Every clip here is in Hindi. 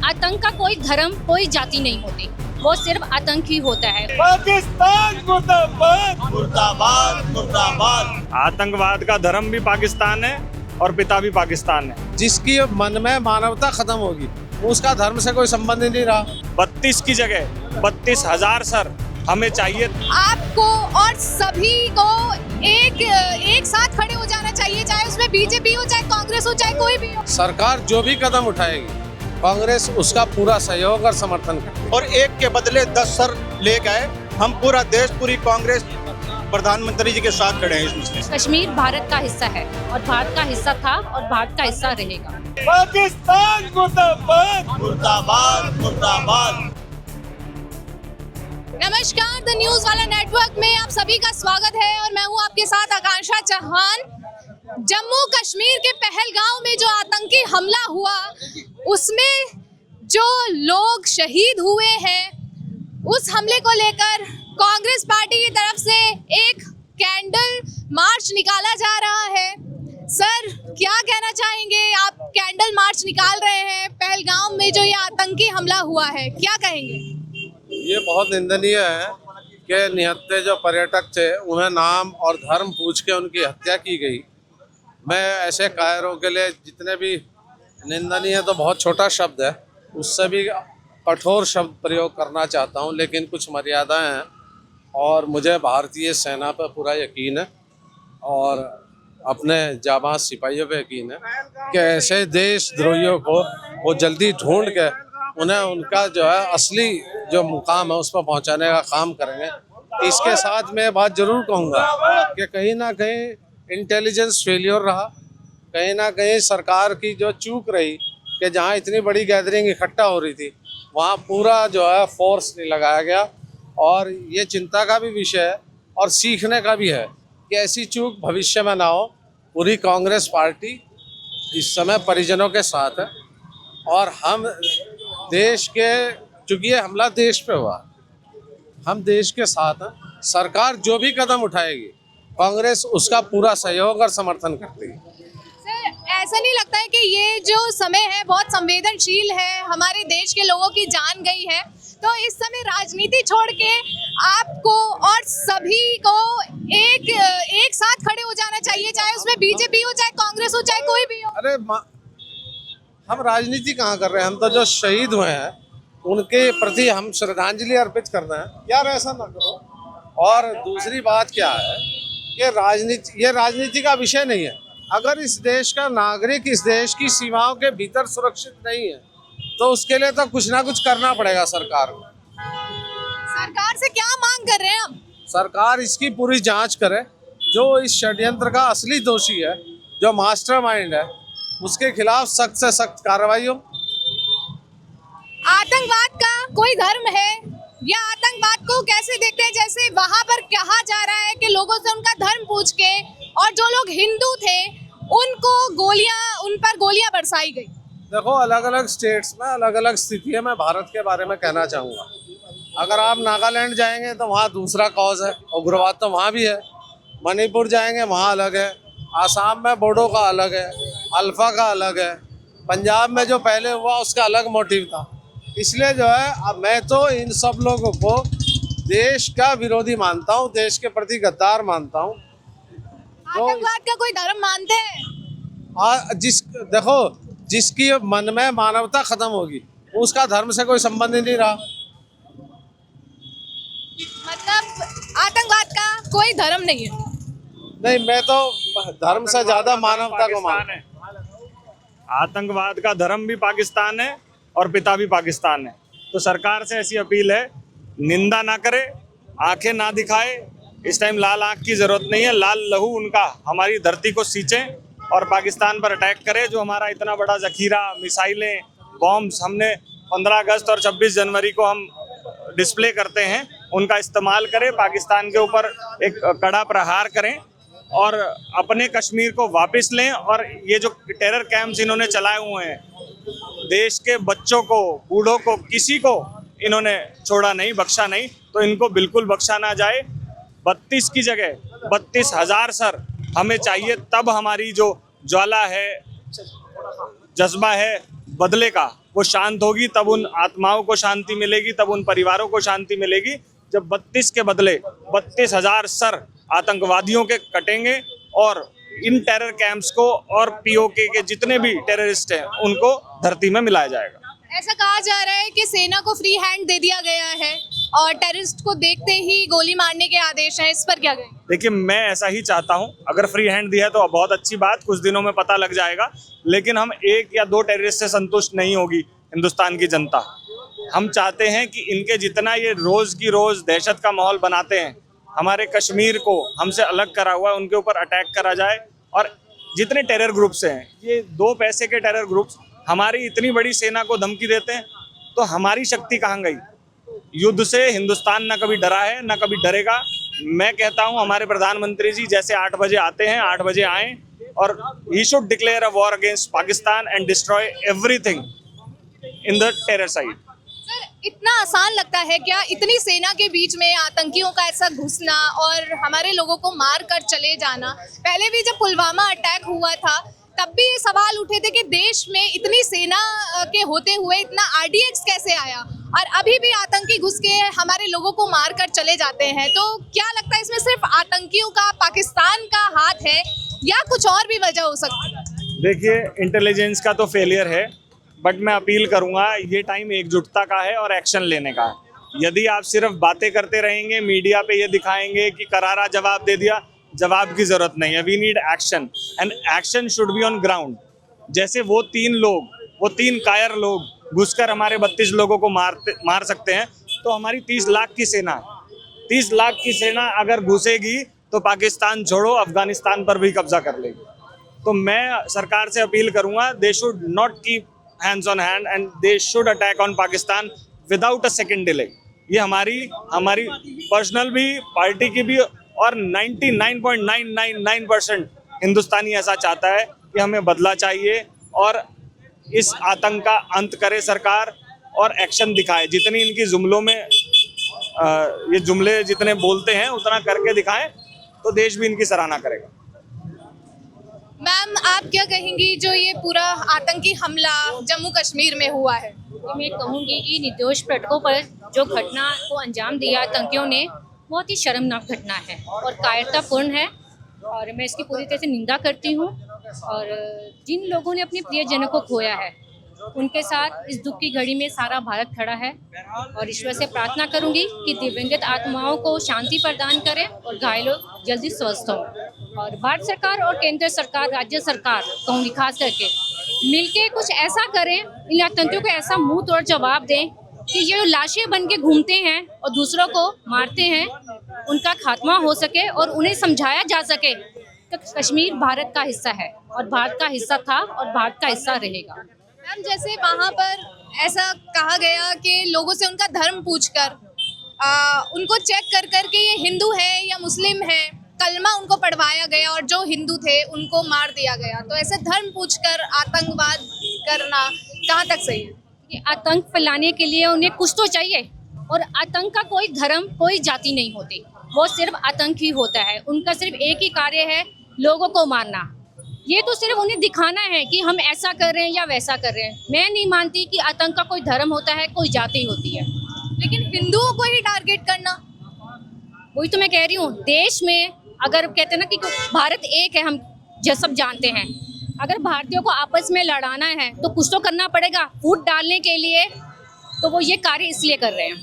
आतंक का कोई धर्म, कोई जाति नहीं होती, वो सिर्फ आतंक ही होता है। पाकिस्तान मुर्दाबाद, मुर्दाबाद, मुर्दाबाद। आतंकवाद का धर्म भी पाकिस्तान है और पिता भी पाकिस्तान है। जिसकी मन में मानवता खत्म होगी उसका धर्म से कोई संबंध ही नहीं रहा। 32 की जगह 32,000 सर हमें चाहिए। आपको और सभी को एक साथ खड़े हो जाना चाहिए, चाहे उसमें बीजेपी हो, चाहे कांग्रेस हो, चाहे कोई भी हो। सरकार जो भी कदम उठाएगी कांग्रेस उसका पूरा सहयोग और समर्थन करेगी। और एक के बदले 10 सर ले गए। हम पूरा देश, पूरी कांग्रेस प्रधानमंत्री जी के साथ खड़े हैं इस मसले से। कश्मीर भारत का हिस्सा है और भारत का हिस्सा था और भारत का हिस्सा रहेगा। पाकिस्तान मुर्दाबाद, मुर्दाबाद, मुर्दाबाद। नमस्कार, द न्यूज वाला नेटवर्क में आप सभी का स्वागत है और मैं हूं आपके साथ आकांक्षा चौहान। जम्मू कश्मीर के पहलगांव में जो आतंकी हमला हुआ उसमें जो लोग शहीद हुए हैं, उस हमले को लेकर कांग्रेस पार्टी की तरफ से एक कैंडल मार्च निकाला जा रहा है। सर, क्या कहना चाहेंगे? आप कैंडल मार्च निकाल रहे हैं पहलगांव में जो ये आतंकी हमला हुआ है, क्या कहेंगे? ये बहुत निंदनीय है कि निहत्थे जो पर्यटक थे उन्हें नाम और धर्म पूछ के उनकी हत्या की गई। मैं ऐसे कायरों के लिए जितने भी निंदनीय तो बहुत छोटा शब्द है, उससे भी कठोर शब्द प्रयोग करना चाहता हूं, लेकिन कुछ मर्यादाएं हैं और मुझे भारतीय सेना पर पूरा यकीन है और अपने जाबाज सिपाहियों पे यकीन है कि ऐसे देशद्रोहियों को वो जल्दी ढूंढ के उन्हें उनका जो है असली जो मुकाम है उस पर पहुंचाने का काम करेंगे। इसके साथ मैं बात जरूर कहूँगा कि कहीं ना कहीं इंटेलिजेंस फेलियर रहा, कहीं ना कहीं सरकार की जो चूक रही कि जहाँ इतनी बड़ी गैदरिंग इकट्ठा हो रही थी वहाँ पूरा जो है फोर्स नहीं लगाया गया। और ये चिंता का भी विषय है और सीखने का भी है कि ऐसी चूक भविष्य में ना हो। पूरी कांग्रेस पार्टी इस समय परिजनों के साथ है और हम देश के, चूँकि ये हमला देश पे हुआ, हम देश के साथ हैं। सरकार जो भी कदम उठाएगी कांग्रेस उसका पूरा सहयोग और समर्थन करती है। सर, ऐसा नहीं लगता है कि ये जो समय है बहुत संवेदनशील है, हमारे देश के लोगों की जान गई है, तो इस समय राजनीति छोड़ के आपको और सभी को एक साथ खड़े हो जाना चाहिए, चाहे उसमें बीजेपी हो, चाहे कांग्रेस हो, चाहे कोई भी हो। अरे हम राजनीति कहाँ कर रहे हैं? हम तो जो शहीद हुए हैं उनके प्रति हम श्रद्धांजलि अर्पित करना है यार, ऐसा ना करो। और दूसरी बात क्या है कि ये राजनीति का विषय नहीं है। अगर इस देश का नागरिक इस देश की सीमाओं के भीतर सुरक्षित नहीं है तो उसके लिए तो कुछ ना कुछ करना पड़ेगा सरकार को। सरकार से क्या मांग कर रहे हैं हम? सरकार इसकी पूरी जांच करे, जो इस षड्यंत्र का असली दोषी है, जो मास्टरमाइंड है, उसके खिलाफ सख्त से सख्त कार्रवाई हो। आतंकवाद का कोई धर्म है या आतंकवाद को कैसे देखते हैं? जैसे वहां पर कहा जा रहा है कि लोगों से उनका धर्म पूछ के और जो लोग हिंदू थे उन पर गोलियां बरसाई गई। देखो, अलग अलग स्टेट्स में अलग अलग स्थिति है। मैं भारत के बारे में कहना चाहूँगा, अगर आप नागालैंड जाएंगे तो वहाँ दूसरा कॉज है, उग्रवाद तो वहाँ भी है। मणिपुर जाएंगे वहाँ अलग है, आसाम में बोडो का अलग है, अल्फा का अलग है, पंजाब में जो पहले हुआ उसका अलग मोटिव था। इसलिए जो है मैं तो इन सब लोगों को देश का विरोधी मानता हूँ, देश के प्रति गद्दार मानता हूँ। आतंकवाद का कोई धर्म मानते हैं? देखो, जिसकी मन में मानवता खत्म होगी उसका धर्म से कोई संबंध ही नहीं रहा। मतलब आतंकवाद का कोई धर्म नहीं है? नहीं, मैं तो धर्म से ज्यादा मानवता को मानता हूं। आतंकवाद का धर्म भी पाकिस्तान है और पिता भी पाकिस्तान है। तो सरकार से ऐसी अपील है, निंदा ना करे, आंखें ना दिखाए। इस टाइम लाल आंख की जरूरत नहीं है, लाल लहू उनका हमारी धरती को सींचे और पाकिस्तान पर अटैक करे। जो हमारा इतना बड़ा जखीरा, मिसाइलें, बॉम्ब्स हमने 15 अगस्त और 26 जनवरी को हम डिस्प्ले करते हैं, उनका इस्तेमाल करें, पाकिस्तान के ऊपर एक कड़ा प्रहार करें और अपने कश्मीर को वापस लें। और ये जो टेरर कैंप्स इन्होंने चलाए हुए हैं, देश के बच्चों को, बूढ़ों को, किसी को इन्होंने छोड़ा नहीं, बख्शा नहीं, तो इनको बिल्कुल बख्शा ना जाए। 32 की जगह 32,000 सर हमें चाहिए, तब हमारी जो ज्वाला है, जज्बा है बदले का, वो शांत होगी तब उन आत्माओं को शांति मिलेगी, तब उन परिवारों को शांति मिलेगी जब 32 के बदले 32,000 सर आतंकवादियों के कटेंगे और इन टेरर कैंप्स को और पीओके के जितने भी टेररिस्ट हैं उनको धरती में मिलाया जाएगा। ऐसा कहा जा रहा है कि सेना को फ्री हैंड दे दिया गया है और टेररिस्ट को देखते ही गोली मारने के आदेश हैं, इस पर क्या कहें? देखिए, मैं ऐसा ही चाहता हूं। अगर फ्री हैंड दिया है तो बहुत अच्छी बात, कुछ दिनों में पता लग जाएगा। लेकिन हम 1 या 2 टेररिस्ट से संतुष्ट नहीं होगी हिंदुस्तान की जनता। हम चाहते हैं कि इनके जितना ये रोज की रोज दहशत का माहौल बनाते हैं, हमारे कश्मीर को हमसे अलग करा हुआ है उनके ऊपर अटैक करा जाए। और जितने टेरर ग्रुप्स हैं, ये 2 पैसे के टेरर ग्रुप्स हमारी इतनी बड़ी सेना को धमकी देते हैं, तो हमारी शक्ति कहाँ गई? युद्ध से हिंदुस्तान ना कभी डरा है ना कभी डरेगा। मैं कहता हूँ हमारे प्रधानमंत्री जी जैसे 8 बजे आते हैं, 8 बजे आएं और he should declare a war against Pakistan and destroy everything in the terror side. Sir, इतना आसान लगता है क्या इतनी सेना के बीच में आतंकियों का ऐसा घुसना और हमारे लोगों को मार कर चले जाना? पहले भी जब पुलवामा अटैक हुआ था तब भी ये सवाल उठे थे कि देश में इतनी सेना के होते हुए इतना आरडीएक्स कैसे आया, और अभी भी आतंकी घुस के हमारे लोगों को मार कर चले जाते हैं। तो क्या लगता है इसमें सिर्फ आतंकियों का, पाकिस्तान का हाथ है या कुछ और भी वजह हो सकती है? देखिए, इंटेलिजेंस का तो फेलियर है, बट मैं अपील करूंगा ये टाइम एकजुटता का है और एक्शन लेने का है। यदि आप सिर्फ बातें करते रहेंगे, मीडिया पे ये दिखाएंगे कि करारा जवाब दे दिया, जवाब की जरूरत नहीं है। We need action and action should be on ground. जैसे वो 3 कायर लोग घुसकर हमारे 32 लोगों को मार सकते हैं, तो हमारी 30 लाख की सेना 30 लाख की सेना अगर घुसेगी तो पाकिस्तान छोड़ो अफगानिस्तान पर भी कब्जा कर लेगी। तो मैं सरकार से अपील करूंगा, they should not keep hands on hand and they should attack on Pakistan without a second delay. ये हमारी पर्सनल भी, पार्टी की भी और 99.999% हिंदुस्तानी ऐसा चाहता है कि हमें बदला चाहिए और इस आतंक का अंत करे सरकार और एक्शन दिखाए। जितनी इनकी जुमलों में ये जुमले जितने बोलते हैं उतना करके दिखाएं तो देश भी इनकी सराहना करेगा। मैम, आप क्या कहेंगी जो ये पूरा आतंकी हमला जम्मू कश्मीर में हुआ है? मैं कहूँगी कि निर्दोष पर्यटकों पर जो घटना को अंजाम दिया आतंकियों ने, बहुत ही शर्मनाक घटना है और कायरतापूर्ण है, और मैं इसकी पूरी तरह से निंदा करती हूँ। और जिन लोगों ने अपने प्रियजनों को खोया है उनके साथ इस दुख की घड़ी में सारा भारत खड़ा है, और ईश्वर से प्रार्थना करूंगी कि दिवंगत आत्माओं को शांति प्रदान करें और घायलों जल्दी स्वस्थ हों। और भारत सरकार और केंद्र सरकार, राज्य सरकार कहूँगी खास करके, मिलके कुछ ऐसा करें, इन आतंकियों को ऐसा मुंह तोड़ जवाब दें कि ये लाशें बन के घूमते हैं और दूसरों को मारते हैं, उनका खात्मा हो सके और उन्हें समझाया जा सके कि कश्मीर भारत का हिस्सा है और भारत का हिस्सा था और भारत का हिस्सा रहेगा। मैम, जैसे वहाँ पर ऐसा कहा गया कि लोगों से उनका धर्म पूछकर उनको चेक कर कर के ये हिंदू है या मुस्लिम है, कलमा उनको पढ़वाया गया और जो हिंदू थे उनको मार दिया गया। तो ऐसे धर्म पूछकर आतंकवाद करना कहाँ तक सही है? ये आतंक फैलाने के लिए उन्हें कुछ तो चाहिए, और आतंक का कोई धर्म, कोई जाति नहीं होती, वो सिर्फ आतंक ही होता है। उनका सिर्फ एक ही कार्य है, लोगों को मारना। ये तो सिर्फ उन्हें दिखाना है कि हम ऐसा कर रहे हैं या वैसा कर रहे हैं। मैं नहीं मानती कि आतंक का कोई धर्म होता है, कोई जाति होती है। लेकिन हिंदुओं को ही टारगेट करना, वही तो मैं कह रही हूँ। देश में अगर कहते हैं ना कि भारत एक है, हम जो सब जानते हैं, अगर भारतीयों को आपस में लड़ाना है तो कुछ तो करना पड़ेगा। फूट डालने के लिए तो वो ये कार्य इसलिए कर रहे हैं।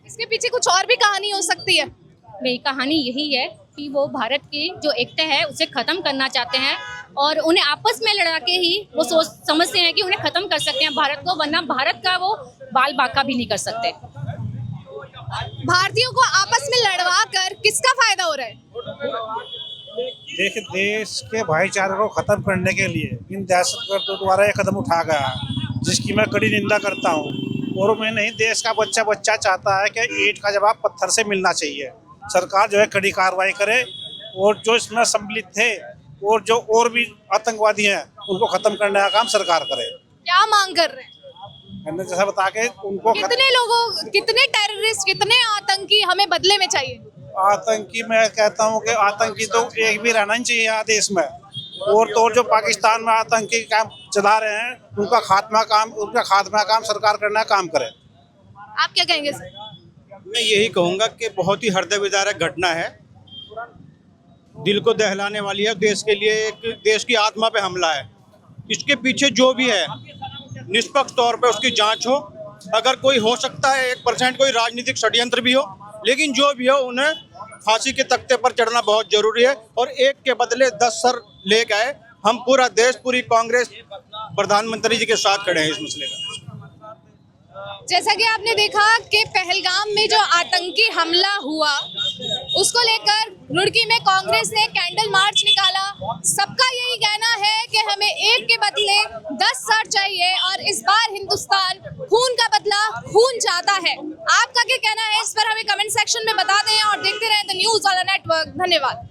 इसके पीछे कुछ और भी कहानी हो सकती है। मेरी कहानी यही है कि वो भारत की जो एकता है उसे ख़त्म करना चाहते हैं, और उन्हें आपस में लड़ा के ही वो समझते हैं कि उन्हें ख़त्म कर सकते हैं भारत को, वरना भारत का वो बाल बाका भी नहीं कर सकते। भारतीयों को आपस में लड़वा कर किसका फायदा हो रहा है? देखिए, देश के भाईचारे को खत्म करने के लिए इन दहशतगर्दों द्वारा ये कदम उठा गया है, जिसकी मैं कड़ी निंदा करता हूँ। और मैं नहीं, देश का बच्चा चाहता है कि ईंट का जवाब पत्थर से मिलना चाहिए। सरकार जो है कड़ी कार्रवाई करे, और जो इसमें सम्मिलित थे और जो और भी आतंकवादी हैं उनको खत्म करने का काम सरकार करे। क्या मांग कर रहे हैं? मैंने जैसा बता के उनको कितने लोगों, कितने टेररिस्ट, कितने आतंकी हमें बदले में चाहिए? आतंकी, मैं कहता हूँ कि आतंकी तो एक भी रहना ही चाहिए यहाँ देश में। और तो और जो पाकिस्तान में आतंकी कैंप चला रहे हैं, उनका खात्मा काम सरकार करना काम करे। आप क्या कहेंगे सर? मैं यही कहूँगा कि बहुत ही हृदय विदारक घटना है, दिल को दहलाने वाली है। देश के लिए, एक देश की आत्मा पे हमला है। इसके पीछे जो भी है निष्पक्ष तौर पे उसकी जांच हो। अगर कोई हो सकता है 1% कोई राजनीतिक षड्यंत्र भी हो, लेकिन जो भी हो उन्हें फांसी के तख्ते पर चढ़ना बहुत जरूरी है। और एक के बदले 10 सर लेके आए। हम पूरा देश, पूरी कांग्रेस प्रधानमंत्री जी के साथ खड़े हैं इस मसले का। जैसा कि आपने देखा कि पहलगाम में जो आतंकी हमला हुआ उसको लेकर रुड़की में कांग्रेस ने कैंडल मार्च निकाला। सबका यही कहना है कि हमें एक के बदले 10 सर चाहिए और इस बार हिंदुस्तान खून का बदला खून चाहता है। आपका क्या कहना है इस पर हमें कमेंट सेक्शन में बता दें और देखते रहें द न्यूज़ वाला नेटवर्क। धन्यवाद।